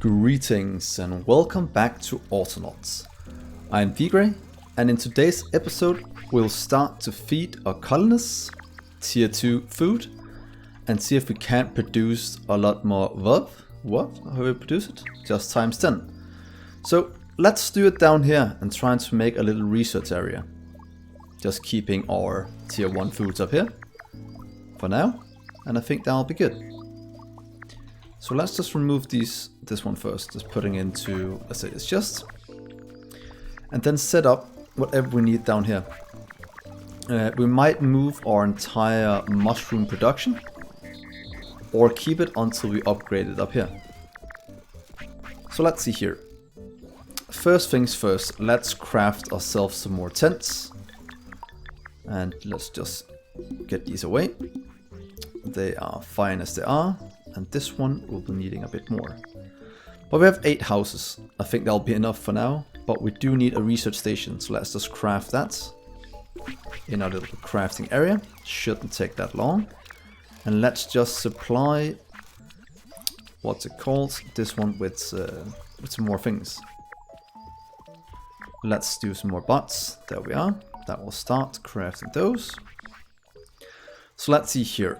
Greetings and welcome back to Autonauts. I'm Dgray, and in today's episode we'll start to feed our colonists tier 2 food and see if we can't produce a lot more WUV. What? How do we produce it? Just times 10. So let's do it down here and try to make a little research area. Just keeping our tier 1 foods up here for now, and I think that'll be good. So let's just remove this one first, just putting into, let's say it's just, and then set up whatever we need down here. We might move our entire mushroom production, or keep it until we upgrade it up here. So let's see here. First things first, let's craft ourselves some more tents. And let's just get these away. They are fine as they are. And this one will be needing a bit more. But we have 8 houses. I think that'll be enough for now. But we do need a research station. So let's just craft that in our little crafting area. Shouldn't take that long. And let's just supply, what's it called? This one with some more things. Let's do some more bots. There we are. That will start crafting those. So let's see here.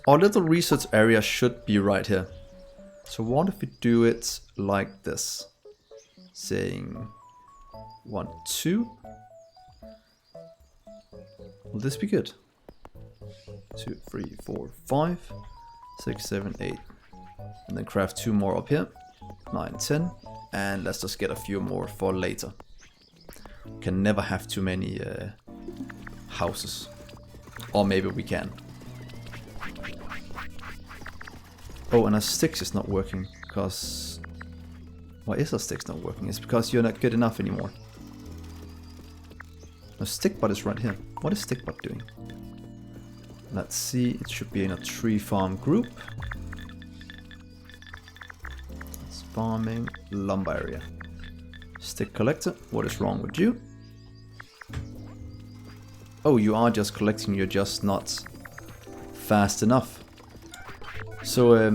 Our little research area should be right here. So what if we do it like this? Saying 1, 2. Will this be good? 2, 3, 4, 5, 6, 7, 8. And then craft 2 more up here. 9, 10. And let's just get a few more for later. Can never have too many houses. Or maybe we can. Oh, and our sticks is not working because... Why is our sticks not working? It's because you're not good enough anymore. No, stickbot is right here. What is stickbot doing? Let's see, it should be in a tree farm group. It's farming lumber area. Stick collector, what is wrong with you? Oh, you are just collecting, you're just not fast enough. So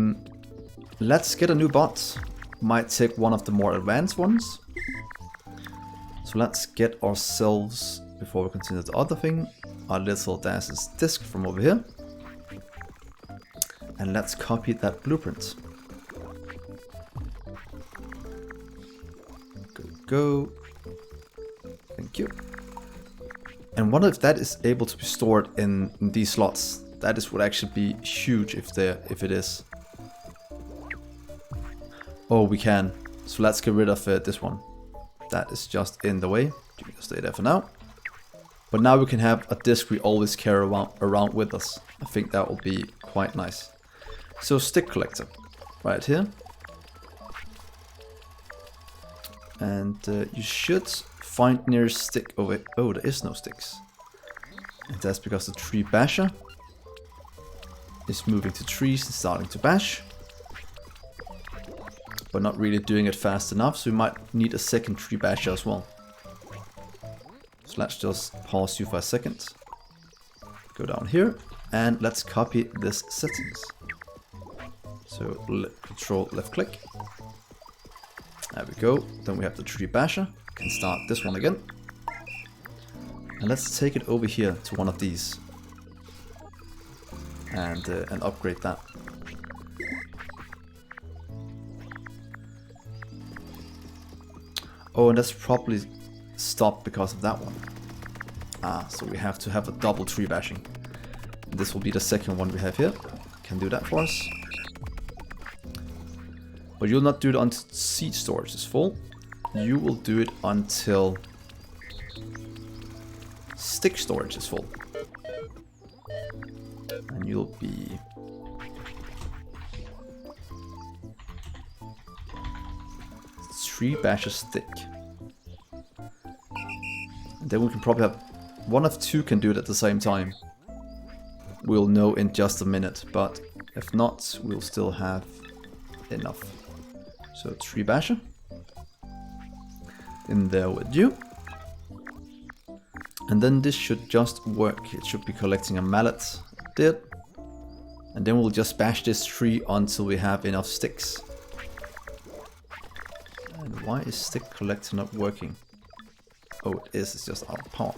let's get a new bot. Might take one of the more advanced ones. So let's get ourselves, before we continue the other thing, our little Daz's disk from over here. And let's copy that blueprint. Go. Thank you. And what if that is able to be stored in these slots? That would actually be huge if it is. Oh, we can. So let's get rid of this one. That is just in the way. You can stay there for now. But now we can have a disk we always carry around with us. I think that will be quite nice. So stick collector, right here. And you should find nearest stick over. Oh, there is no sticks. And that's because the tree basher is moving to trees and starting to bash. But not really doing it fast enough, so we might need a second tree basher as well. So let's just pause you for a second. Go down here and let's copy this settings. So control left click. There we go. Then we have the tree basher. Can start this one again. And let's take it over here to one of these. And upgrade that. Oh, and that's probably stopped because of that one. Ah, so we have to have a double tree bashing. This will be the second one we have here. Can do that for us. But you'll not do it until seed storage is full. You will do it until stick storage is full. And you'll be... tree basher stick. And then we can probably have... one of 2 can do it at the same time. We'll know in just a minute, but if not, we'll still have enough. So tree basher. In there with you. And then this should just work. It should be collecting a mallet. Did. And then we'll just bash this tree until we have enough sticks. And why is stick collector not working? Oh, it is, it's just out of power.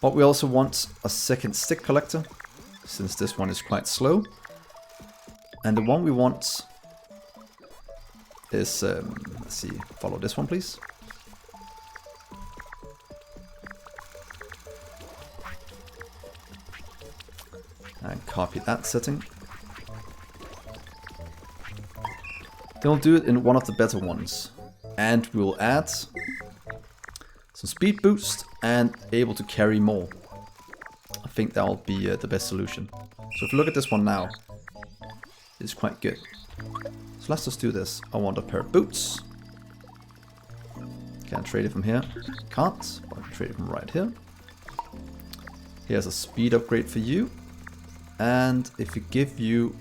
But we also want a second stick collector, since this one is quite slow. And the one we want is, let's see, follow this one please. And copy that setting. Then we'll do it in one of the better ones. And we'll add some speed boost and able to carry more. I think that will be the best solution. So if you look at this one now, it's quite good. So let's just do this. I want a pair of boots. Can't trade it from here. Can't, but I can trade it from right here. Here's a speed upgrade for you. And if we give you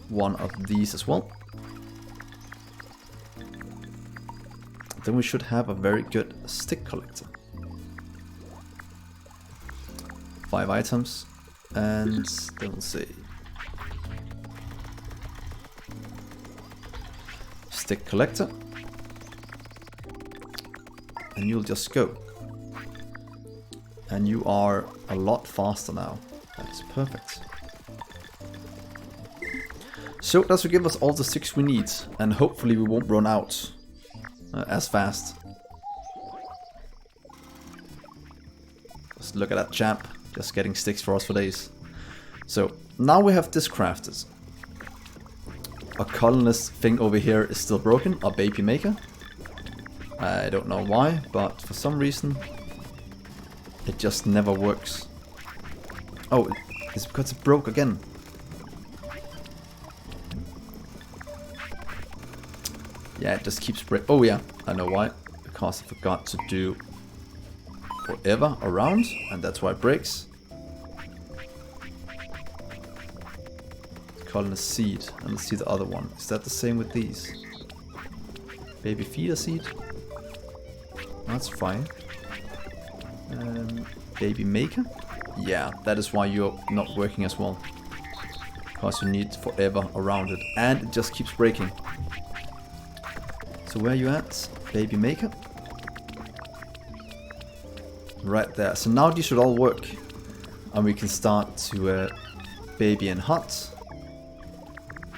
one of these as well, then we should have a very good stick collector. 5 items, and then we'll see. Stick collector. And you'll just go. And you are a lot faster now. That's perfect. So that will give us all the sticks we need, and hopefully we won't run out as fast. Just look at that champ, just getting sticks for us for days. So now we have this crafted. A colonist thing over here is still broken, our baby maker. I don't know why, but for some reason it just never works. Oh, it's because it broke again. Yeah, it just keeps breaking. Oh yeah, I know why. Because I forgot to do forever around, and that's why it breaks. Colonist seed, and let's see the other one. Is that the same with these? Baby feeder seed? That's fine. Baby maker? Yeah, that is why you're not working as well. Because you need forever around it, and it just keeps breaking. So where are you at? Baby maker? Right there. So now these should all work. And we can start to baby and hut.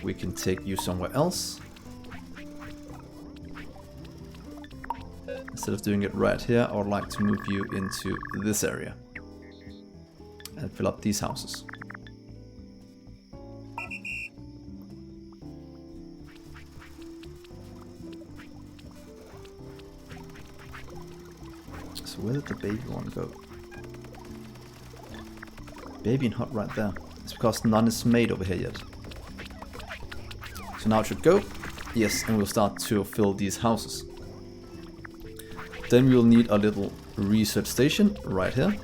We can take you somewhere else. Instead of doing it right here, I would like to move you into this area. And fill up these houses. So where did the baby one go? Baby and hut right there. It's because none is made over here yet. So now it should go. Yes, and we'll start to fill these houses. Then we'll need a little research station right here.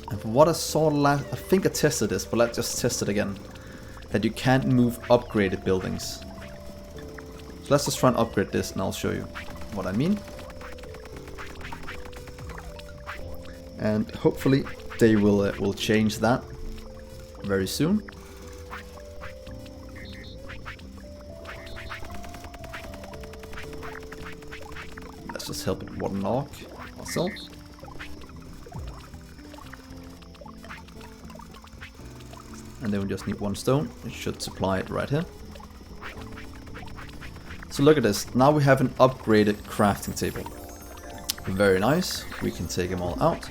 And from what I saw last, I think I tested this, but let's just test it again. That you can't move upgraded buildings. So let's just try and upgrade this and I'll show you what I mean. And hopefully they will change that very soon. Let's just help it one knock ourselves. And then we just need one stone. It should supply it right here. So look at this. Now we have an upgraded crafting table. Very nice. We can take them all out.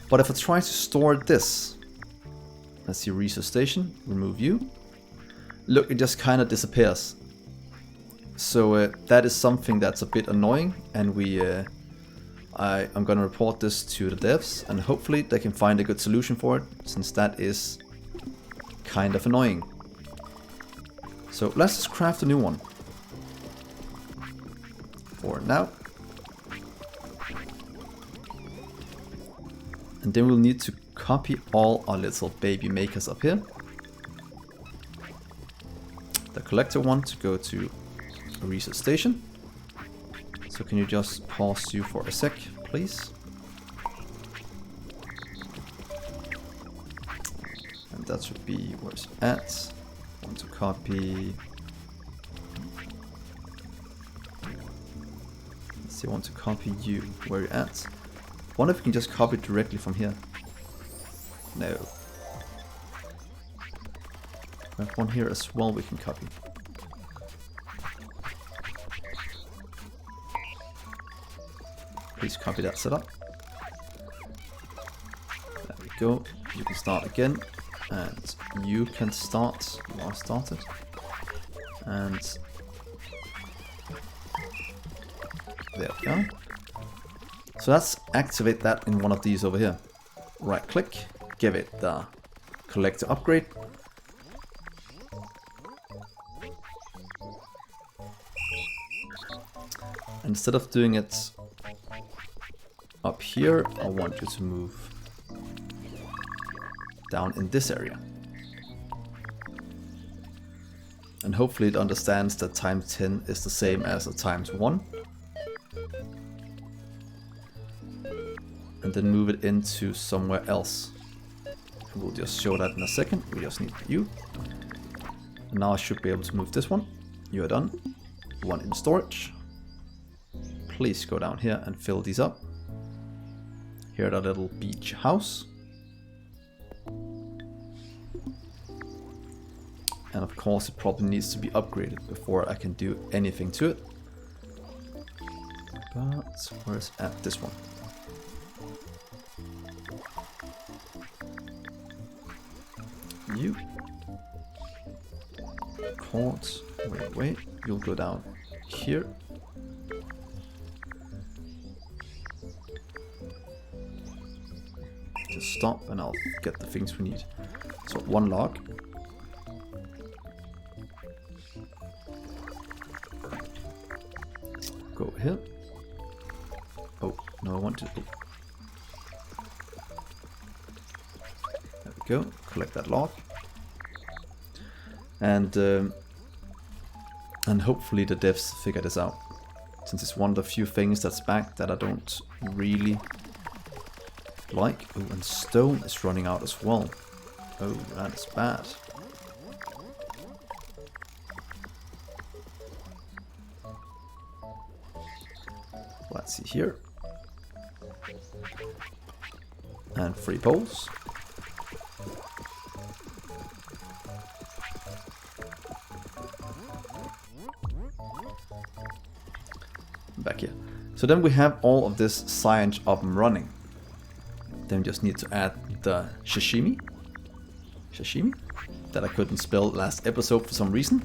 But if I try to store this, let's see, research station, remove you. Look, it just kind of disappears. So that is something that's a bit annoying, and I'm gonna report this to the devs, and hopefully they can find a good solution for it, since that is kind of annoying. So let's just craft a new one. For now. And then we'll need to copy all our little baby makers up here. The collector one to go to a research station. So can you just pause you for a sec, please? And that should be where it's at. Want to copy. Let's see, I want to copy you. Where you at? Wonder if we can just copy it directly from here. No. We have one here as well we can copy. Please copy that setup. There we go. You can start again. And you can start. You are started. And there we go. So let's activate that in one of these over here. Right click, give it the collector upgrade. Instead of doing it up here, I want you to move down in this area. And hopefully it understands that times 10 is the same as a times 1. And then move it into somewhere else. And we'll just show that in a second. We just need you. And now I should be able to move this one. You are done. One in storage. Please go down here and fill these up. Here at our little beach house. And of course it probably needs to be upgraded before I can do anything to it. But where's at this one? You. Cords. Wait. You'll go down here. Just stop and I'll get the things we need. So one log. Go here. Oh, no, I want to. Oh. There we go. Collect that log. And hopefully the devs figure this out. Since it's one of the few things that's back that I don't really like. Oh, and stone is running out as well. Oh, that is bad. Let's see here. And 3 poles. Back here. So then we have all of this science up and running. Then we just need to add the sashimi that I couldn't spell last episode for some reason.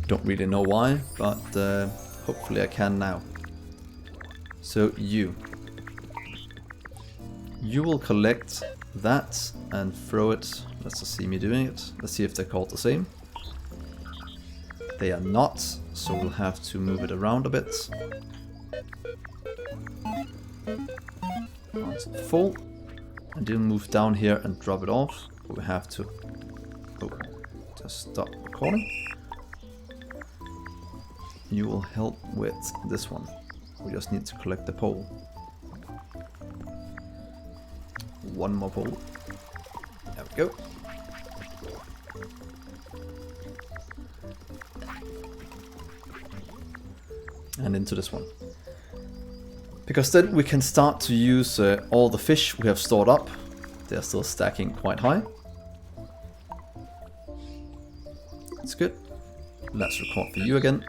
Don't really know why, but hopefully I can now. So you will collect that and throw it. Let's just see me doing it. Let's see if they're called the same. They are not, so we'll have to move it around a bit. Onto the full. And then move down here and drop it off. But we have to just stop recording. You will help with this one. We just need to collect the pole. One more pole. There we go. And into this one. Because then we can start to use all the fish we have stored up. They're still stacking quite high. That's good. Let's record for you again.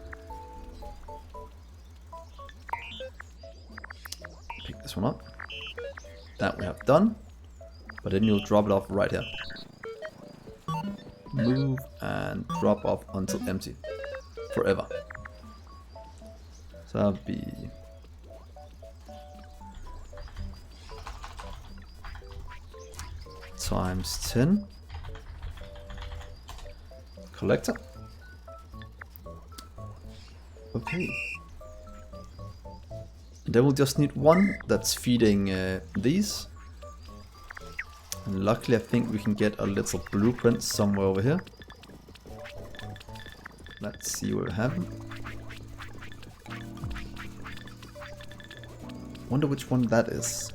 Pick this one up. That we have done. But then you'll drop it off right here. Move and drop off until empty. Forever. So that'll be... times 10. Collector. Okay. And then we'll just need one that's feeding these. And luckily I think we can get a little blueprint somewhere over here. Let's see what we have. Wonder which one that is.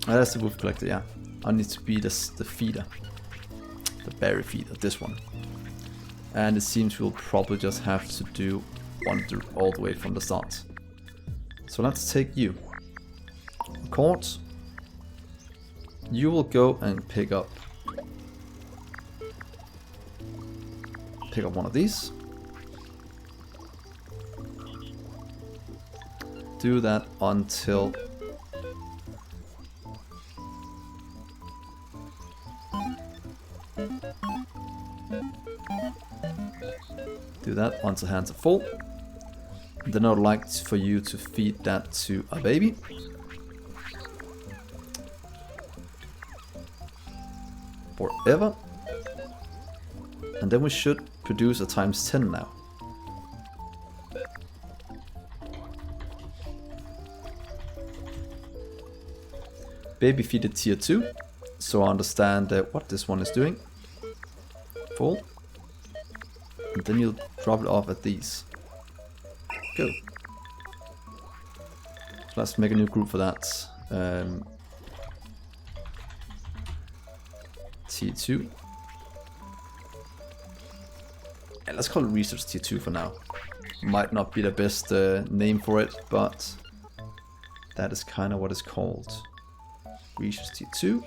That's the wolf collector, yeah. I need to be the feeder. The berry feeder, this one. And it seems we'll probably just have to do one all the way from the start. So let's take you. Record. You will go and pick up one of these. Do that until hands are full. And then I'd like for you to feed that to a baby. Forever. And then we should produce a times 10 now. Baby feed it tier 2. So I understand what this one is doing. Full. And then you'll drop it off at these. Go. So let's make a new group for that. Tier 2. And let's call it research tier 2 for now. Might not be the best name for it, but that is kind of what it's called. Research tier 2.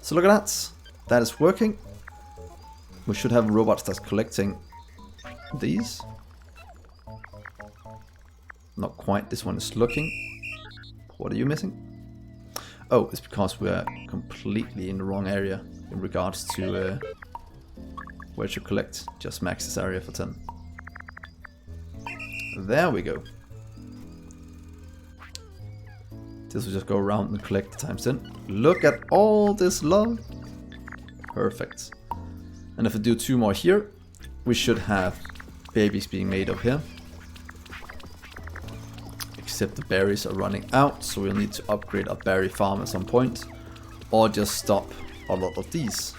So look at that. That is working. We should have robots that's collecting these. Not quite. This one is looking. What are you missing? Oh, it's because we're completely in the wrong area in regards to where to collect. Just max this area for 10. There we go. This will just go around and collect the times 10. Look at all this love. Perfect. And if I do 2 more here, we should have babies being made up here. Except the berries are running out, so we'll need to upgrade our berry farm at some point. Or just stop a lot of these.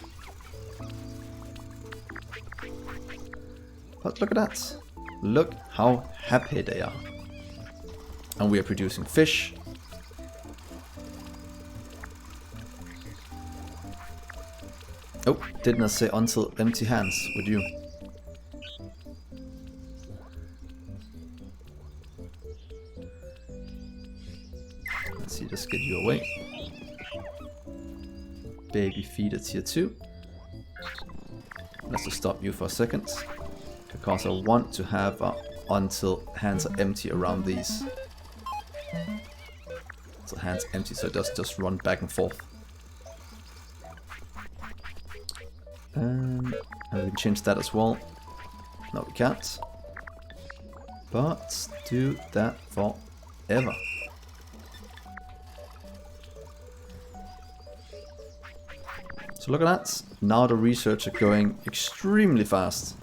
But look at that. Look how happy they are. And we are producing fish. Oh, didn't I say until empty hands with you? Let's see, just get you away. Baby feeder tier 2. Let's just stop you for a second. Because I want to have until hands are empty around these. So hands empty, so it does just run back and forth. And we can change that as well. No, we can't. But do that forever. So look at that. Now the research are going extremely fast.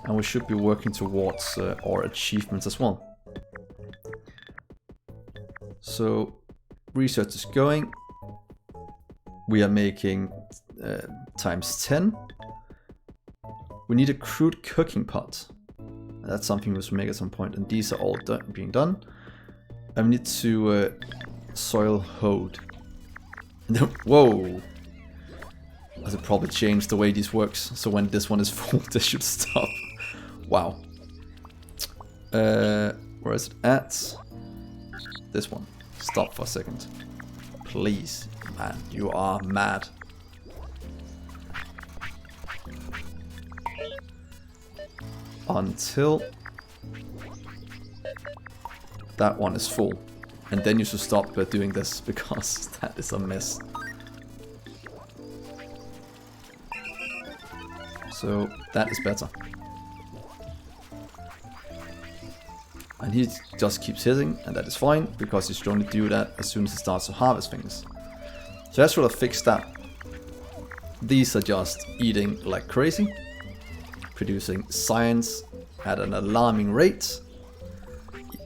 And we should be working towards our achievements as well. So research is going. We are making times 10. We need a crude cooking pot. That's something we should make at some point, and these are all being done. And we need to soil hode. Whoa! I should probably change the way this works, so when this one is full, this should stop. Wow. Where is it at? This one. Stop for a second. Please, man, you are mad. Until that one is full. And then you should stop doing this, because that is a mess. So that is better. And he just keeps hitting, and that is fine, because he should only do that as soon as he starts to harvest things. So that's sort of fixed that. These are just eating like crazy, producing science at an alarming rate.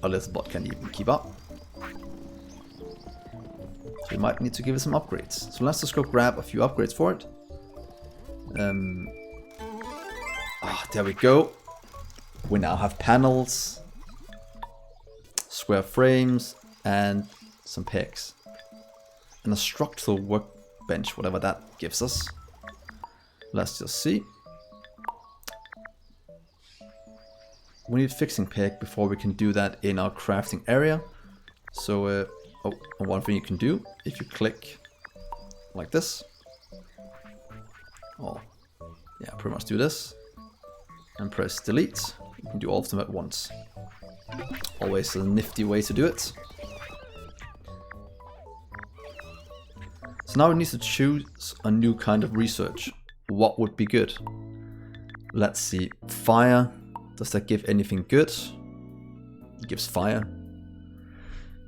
Our little bot can't even keep up. So we might need to give it some upgrades. So let's just go grab a few upgrades for it. There we go. We now have panels, square frames, and some pegs. And a structural workbench, whatever that gives us. Let's just see. We need fixing peg before we can do that in our crafting area. So, and one thing you can do, if you click like this, or yeah, pretty much do this, and press delete, you can do all of them at once. Always a nifty way to do it. So now we need to choose a new kind of research. What would be good? Let's see, fire. Does that give anything good? It gives fire.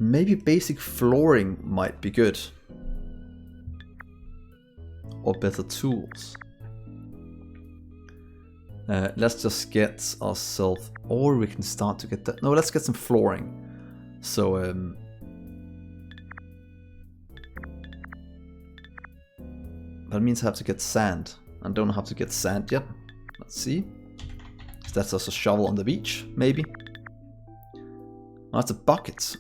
Maybe basic flooring might be good. Or better tools. Let's just get ourselves, or we can start to get that. No, let's get some flooring. So, that means I have to get sand. I don't know how to get sand yet. Let's see. That's just a shovel on the beach, maybe. Oh, that's a bucket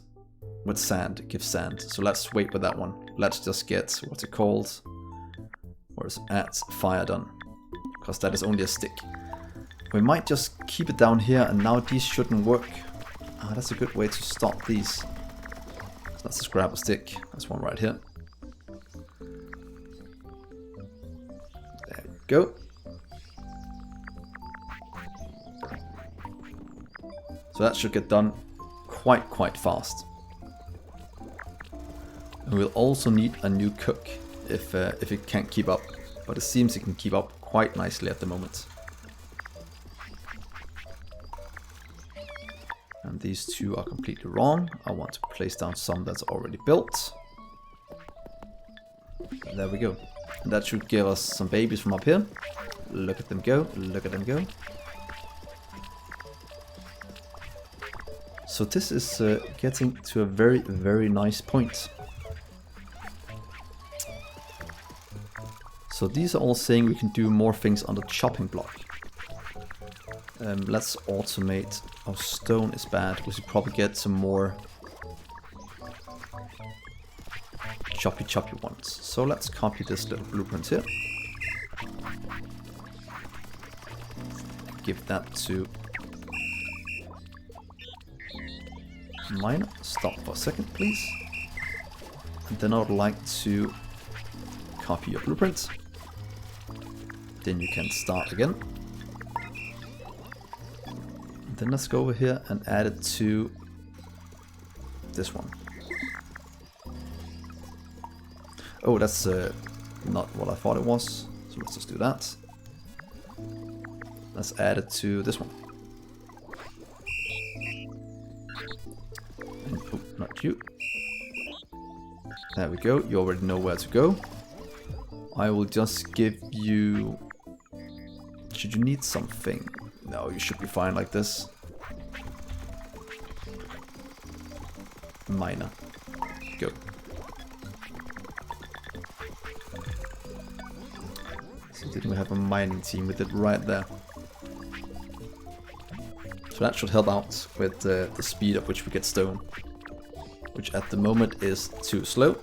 with sand. It gives sand. So let's wait with that one. Let's just get, what's it called? Where's at fire done? Because that is only a stick. We might just keep it down here, and now these shouldn't work. Ah, that's a good way to stop these. So let's just grab a stick. There's one right here. There we go. So that should get done quite fast. And we'll also need a new cook if it can't keep up. But it seems it can keep up quite nicely at the moment. And these two are completely wrong. I want to place down some that's already built. And there we go. And that should give us some babies from up here. Look at them go, look at them go. So this is getting to a very nice point. So these are all saying we can do more things on the chopping block. Let's automate. Oh, stone is bad. We should probably get some more choppy ones. So let's copy this little blueprint here. Give that to miner. Stop for a second, please. And then I would like to copy your blueprint. Then you can start again. And then let's go over here and add it to this one. Oh, that's not what I thought it was. So let's just do that. Let's add it to this one. And, oh, not you. There we go. You already know where to go. I will just give you... Should you need something? No, you should be fine like this. Miner. Go. So didn't we have a mining team with it right there? So that should help out with the speed at which we get stone. Which at the moment is too slow.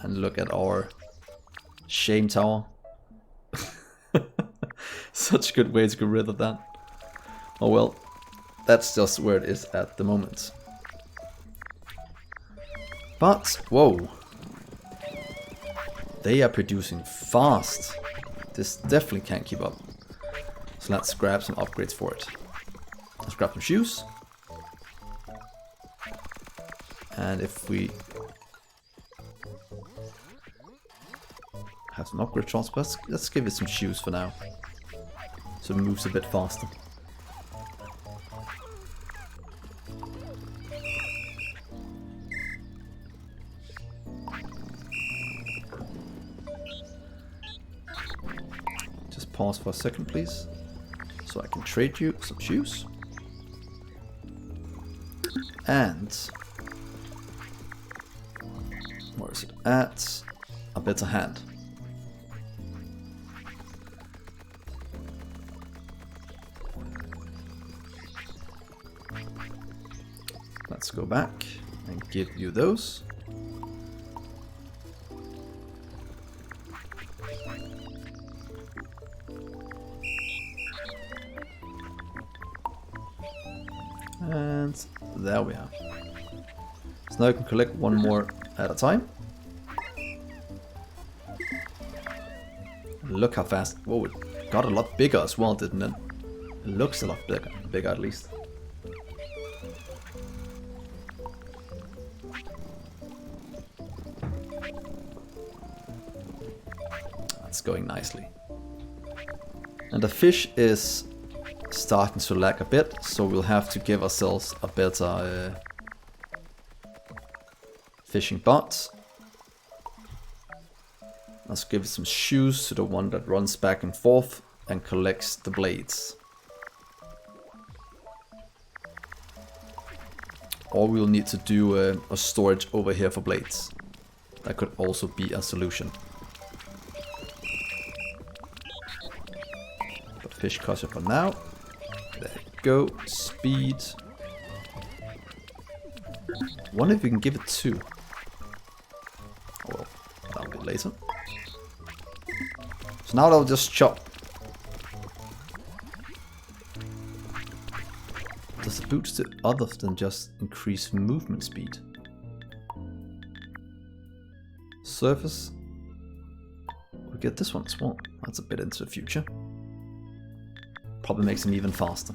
And look at our shame tower. Such a good way to get rid of that. Oh well, that's just where it is at the moment. But, whoa. They are producing fast. This definitely can't keep up. So let's grab some upgrades for it. Let's grab some shoes. And if we have some upgrade shots, but let's give it some shoes for now. So it moves a bit faster. Just pause for a second, please. So I can trade you some shoes. And where is it at? A better hand. Let's go back and give you those. And there we are. So now you can collect one more at a time. Look how fast. Whoa, it got a lot bigger as well, didn't it? It looks a lot bigger at least. That's going nicely. And the fish is starting to lag a bit, so we'll have to give ourselves a better fishing bot. Let's give it some shoes to the one that runs back and forth and collects the blades. Or we'll need to do a storage over here for blades. That could also be a solution. But fish cutter for now. There you go. Speed. Wonder if we can give it 2. Oh well, that'll be later. So now they'll just chop. Does it boost it other than just increase movement speed? Surface. We'll get this one as well. That's a bit into the future. Probably makes them even faster.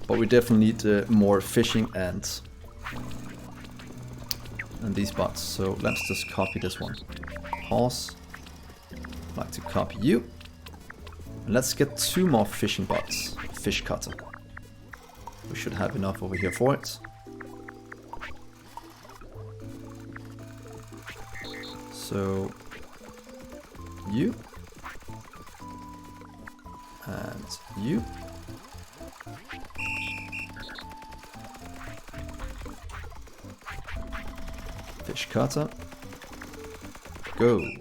But we definitely need more fishing and these bots. So let's just copy this one. Pause. I'd like to copy you. And let's get 2 more fishing bots. Fish cutter. We should have enough over here for it. So you and you. Fish cutter. Go. And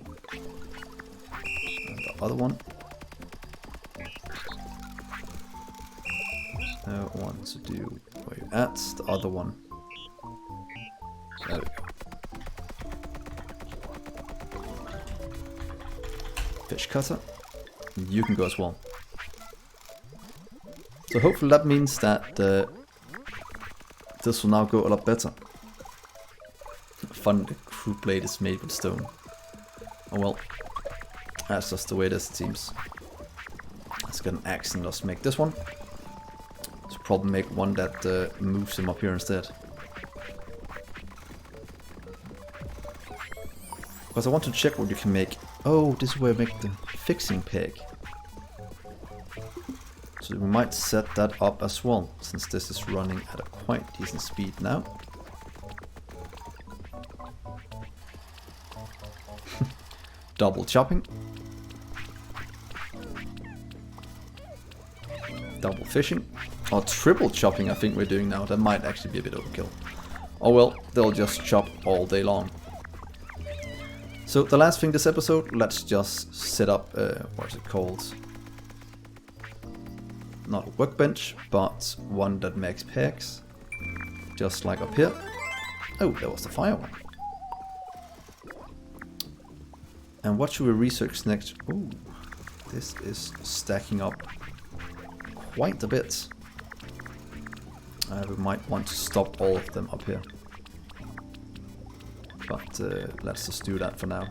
the other one. Now I want to do where you're at, the other one. There we go. Fish cutter. You can go as well. So hopefully that means that this will now go a lot better. Fun, the crew blade is made with stone. Oh well, that's just the way it is, it seems. Let's get an axe and let's make this one. So probably make one that moves him up here instead. Because I want to check what you can make. Oh, this is where I make the fixing peg. So we might set that up as well, since this is running at a quite decent speed now. Double chopping. Double fishing. Or triple chopping I think we're doing now. That might actually be a bit overkill. Oh well, they'll just chop all day long. So the last thing this episode, let's just set up, what is it called? Not a workbench, but one that makes pegs. Just like up here. Oh, there was the fire one. And what should we research next? Ooh, this is stacking up quite a bit. We might want to stop all of them up here. But let's just do that for now.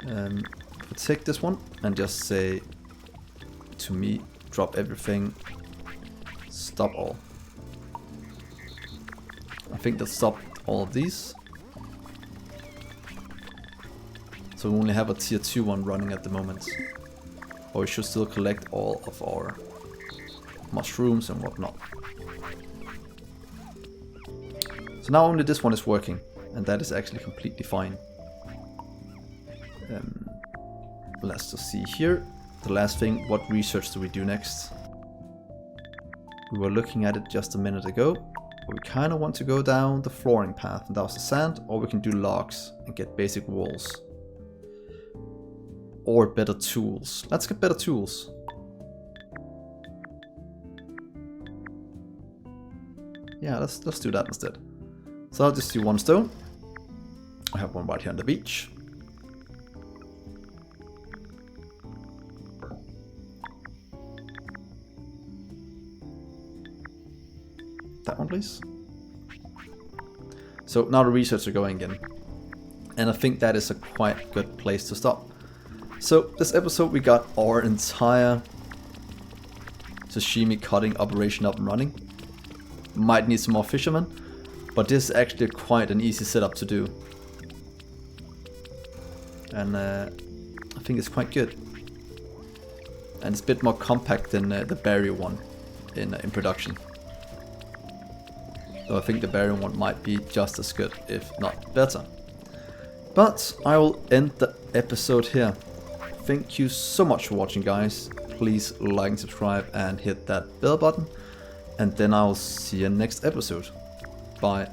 We'll take this one and just say to me, drop everything, stop all. I think that stopped all of these. So we only have a tier 2 one running at the moment. Or we should still collect all of our mushrooms and whatnot. So now only this one is working, and that is actually completely fine. Let's just see here. The last thing, what research do we do next? We were looking at it just a minute ago. But we kind of want to go down the flooring path, and that was the sand, or we can do logs and get basic walls. Or better tools. Let's get better tools. Yeah, let's do that instead. So I'll just do 1 stone. I have one right here on the beach. That one, please. So now the research are going in. And I think that is a quite good place to stop. So this episode we got our entire sashimi cutting operation up and running. Might need some more fishermen, but this is actually quite an easy setup to do. And I think it's quite good. And it's a bit more compact than the barrier one in production. So I think the barrier one might be just as good, if not better. But I will end the episode here. Thank you so much for watching, guys. Please like and subscribe and hit that bell button. And then I'll see you next episode. Bye.